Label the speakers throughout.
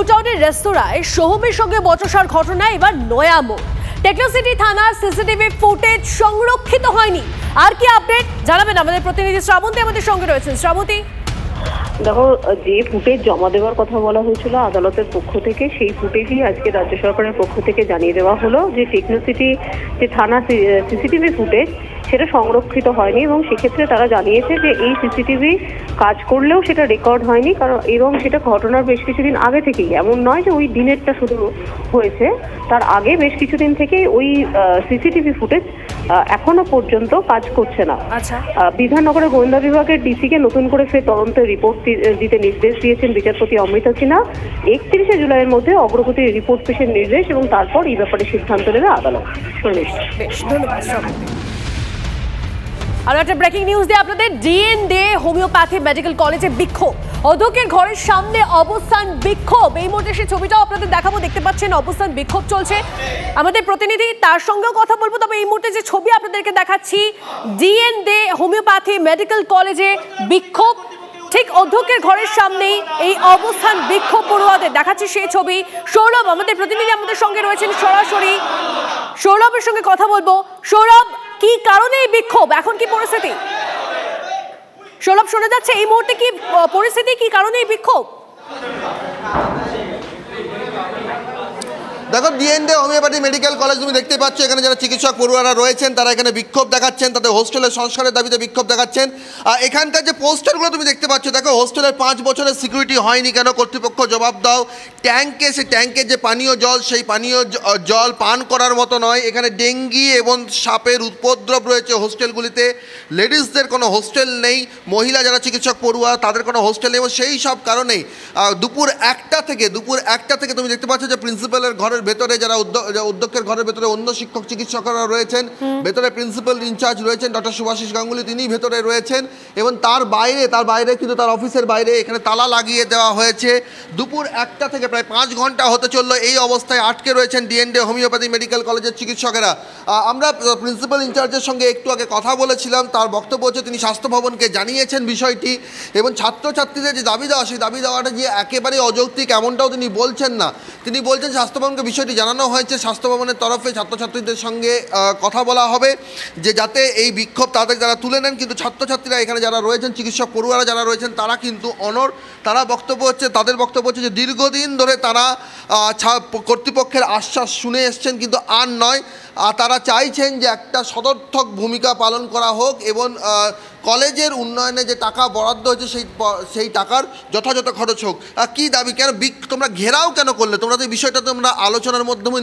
Speaker 1: New টাউনের রেস্তোরাঁয় সোহমের সঙ্গে বচসার ঘটনায় এবার নয়া মোড়। টেকনোসিটি থানার সিসিটিভি ফুটেজ সংরক্ষিত হয়নি। আর কি আপডেট জানাবেন আমাদের প্রতিনিধি শ্রাবন্তী আমাদের সঙ্গে রয়েছেন। শ্রাবন্তী,
Speaker 2: দেখো, যে ফুটেজ জমা দেওয়ার কথা বলা হয়েছিল আদালতের পক্ষ থেকে, সেই ফুটেজই আজকে রাজ্য সরকারের পক্ষ থেকে জানিয়ে দেওয়া হলো যে টেকনোসিটি যে থানা সিসিটিভি ফুটেজ সেটা সংরক্ষিত হয়নি এবং সেক্ষেত্রে তারা জানিয়েছে যে এই সিসিটিভি কাজ করলেও সেটা রেকর্ড হয়নি, কারণ এবং সেটা ঘটনার বেশ কিছুদিন আগে থেকেই, এমন নয় যে ওই দিনেরটা শুধু হয়েছে, তার আগে বেশ কিছুদিন থেকে ওই সিসিটিভি ফুটেজ এখনো পর্যন্ত কাজ করছে না। বিধাননগরের গোয়েন্দা বিভাগের ডিসিকে নতুন করে ফের তদন্তের রিপোর্ট দিতে নির্দেশ দিয়েছেন বিচারপতি অমৃতা সিনহা। 31শে জুলাইয়ের মধ্যে অগ্রগতির রিপোর্ট পেশের নির্দেশ এবং তারপর এই ব্যাপারে সিদ্ধান্ত নেবে আদালত।
Speaker 1: আর একটা ব্রেকিং নিউজ দিয়ে আপনাদের, ডিএনডে হোমিওপ্যাথি মেডিকেল কলেজে বিক্ষোভ, অধ্যক্ষের ঘরের সামনে অবস্থান বিক্ষোভ। এই মুহূর্তে সেই ছবিটাও আপনাদের দেখাবো, দেখতে পাচ্ছেন অবস্থান বিক্ষোভ চলছে। আমাদের প্রতিনিধি তার সঙ্গেও কথা বলবো, তবে এই মুহূর্তে যে ছবি আপনাদেরকে দেখাচ্ছি, ডিএনডে হোমিওপ্যাথি মেডিকেল কলেজে বিক্ষোভ, ঠিক অধ্যক্ষের ঘরের সামনেই এই অবস্থান বিক্ষোভ পড়ুয়াদের দেখাচ্ছি সেই ছবি। সৌরভ আমাদের প্রতিনিধি আমাদের সঙ্গে রয়েছেন সরাসরি, সৌরভের সঙ্গে কথা বলবো। সৌরভ, কি কারণে এই বিক্ষোভ, এখন কি পরিস্থিতি? সৌরভ, শোনা যাচ্ছে এই মুহূর্তে কি পরিস্থিতি, কি কারণে এই বিক্ষোভ?
Speaker 3: দেখো, ডিএনডে হোমিওপ্যাথি মেডিকেল কলেজ তুমি দেখতে পাচ্ছ, এখানে যারা চিকিৎসক পড়ুয়ারা রয়েছেন তারা এখানে বিক্ষোভ দেখাচ্ছেন, তাদের হোস্টেলের সংস্কারের দাবিতে বিক্ষোভ দেখাচ্ছেন। এখানকার যে পোস্টারগুলো তুমি দেখতে পাচ্ছ, দেখো হোস্টেলের 5 বছরের সিকিউরিটি হয়নি কেন, কর্তৃপক্ষ জবাব দাও। ট্যাঙ্কে, সেই ট্যাঙ্কের যে পানীয় জল, সেই পানীয় জল পান করার মতো নয়। এখানে ডেঙ্গি এবং সাপের উপদ্রব রয়েছে হোস্টেলগুলিতে। লেডিসদের কোনো হোস্টেল নেই, মহিলা যারা চিকিৎসক পড়ুয়া তাদের কোনো হোস্টেল নেই, এবং সেই সব কারণেই দুপুর একটা থেকে তুমি দেখতে পাচ্ছ যে প্রিন্সিপালের ঘরের ভেতরে যারা অধ্যক্ষের ঘরের ভেতরে অন্য শিক্ষক চিকিৎসকরা রয়েছেন, ভেতরে প্রিন্সিপাল ইনচার্জ রয়েছেন ডক্টর সুভাষিস গাঙ্গুলি, তিনি ভেতরে রয়েছেন, এবং তার বাইরে কিন্তু তার অফিসের বাইরে এখানে তালা লাগিয়ে দেওয়া হয়েছে। দুপুর 1টা থেকে প্রায় 5 ঘন্টা হতে চললো এই অবস্থায় আটকে রয়েছেন ডিএনডে হোমিওপ্যাথি মেডিকেল কলেজের চিকিৎসকেরা। আমরা প্রিন্সিপাল ইনচার্জের সঙ্গে একটু আগে কথা বলেছিলাম, তার বক্তব্য হচ্ছে তিনি স্বাস্থ্য ভবনকে জানিয়েছেন বিষয়টি, এবং ছাত্রছাত্রীদের যে দাবি দেওয়া, সেই দাবি দেওয়াটা যে একেবারে অযৌক্তিক এমনটাও তিনি বলছেন না। তিনি বলছেন স্বাস্থ্য ভবনকে বিষয়টি জানানো হয়েছে, স্বাস্থ্য ভবনের তরফে ছাত্রছাত্রীদের সঙ্গে কথা বলা হবে যে যাতে এই বিক্ষোভ তাদের যারা তুলে নেন, কিন্তু ছাত্রছাত্রীরা এখানে যারা রয়েছেন, চিকিৎসক পড়ুয়ারা যারা রয়েছেন তারা কিন্তু অনড়। তাদের বক্তব্য হচ্ছে যে দীর্ঘদিন ধরে তারা কর্তৃপক্ষের আশ্বাস শুনে এসছেন, কিন্তু আর নয়। তারা চাইছেন যে একটা সদর্থক ভূমিকা পালন করা হোক, এবং কলেজের উন্নয়নে যে টাকা বরাদ্দ হয়েছে সেই টাকার যথাযথ খরচ হোক। কী দাবি, কেন তোমরা ঘেরাও কেন করলে? তোমরা তো এই বিষয়টা তোমরা আলোচনার মাধ্যমে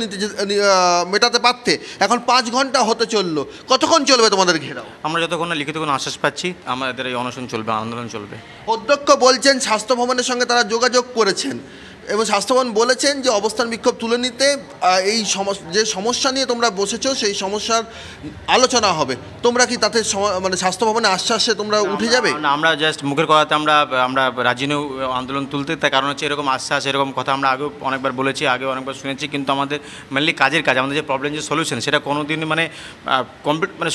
Speaker 3: মেটাতে পারতে। এখন 5 ঘন্টা হতে চললো, কতক্ষণ চলবে তোমাদের ঘেরাও?
Speaker 4: আমরা যতক্ষণ না লিখিত কোনো আশ্বাস পাচ্ছি আমাদের এই অনশন চলবে, আন্দোলন চলবে।
Speaker 3: অধ্যক্ষ বলছেন স্বাস্থ্য ভবনের সঙ্গে তারা যোগাযোগ করেছেন, এবং স্বাস্থ্যভবন বলেছেন যে অবস্থান বিক্ষোভ তুলে নিতে এই যে সমস্যা নিয়ে তোমরা বসেছো সেই সমস্যার আলোচনা হবে। তোমরা কি তাতে মানে স্বাস্থ্য ভবনে আশ্বাসে তোমরা উঠে যাবে?
Speaker 4: না, আমরা জাস্ট মুখের কথাতে আমরা রাজি নই আন্দোলন তুলতে। তার কারণ হচ্ছে এরকম আশ্বাস, এরকম কথা আমরা আগেও অনেকবার বলেছি, আগেও অনেকবার শুনেছি, কিন্তু আমাদের মেনলি কাজ, আমাদের যে প্রবলেম, যে সলিউশন, সেটা কোনো দিন মানে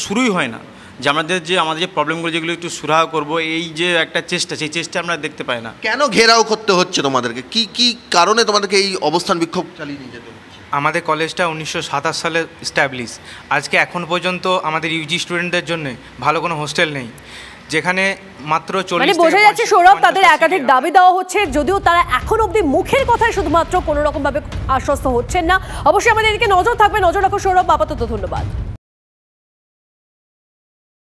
Speaker 4: শুরুই হয় না। যে আমাদের যে প্রবলেমগুলো যেগুলো একটু সুরাহা করবো, এই যে একটা চেষ্টা, সেই চেষ্টা আমরা দেখতে পাই না।
Speaker 3: কেন ঘেরাও করতে হচ্ছে তোমাদেরকে? কি কারণে তোমাদেরকে এই অবস্থান বিক্ষোভ চালিয়ে নিয়ে যেতে হচ্ছে?
Speaker 5: আমাদের কলেজটা 1927 সালে স্ট্যাবলিশ। আজকে এখন পর্যন্ত আমাদের ইউজি স্টুডেন্টদের জন্য ভালো কোনো হোস্টেল নেই, যেখানে মাত্র 40।
Speaker 1: মানে বোঝা যাচ্ছে সৌরভ, তাদের একাধিক দাবি দেওয়া হচ্ছে, যদিও তারা এখন অবধি মুখের কথায় শুধুমাত্র কোনো রকম ভাবে আশ্বস্ত হচ্ছেন না। অবশ্যই আমাদের এদিকে নজর থাকবে, নজর রাখো সৌরভ। আপাতত ধন্যবাদ।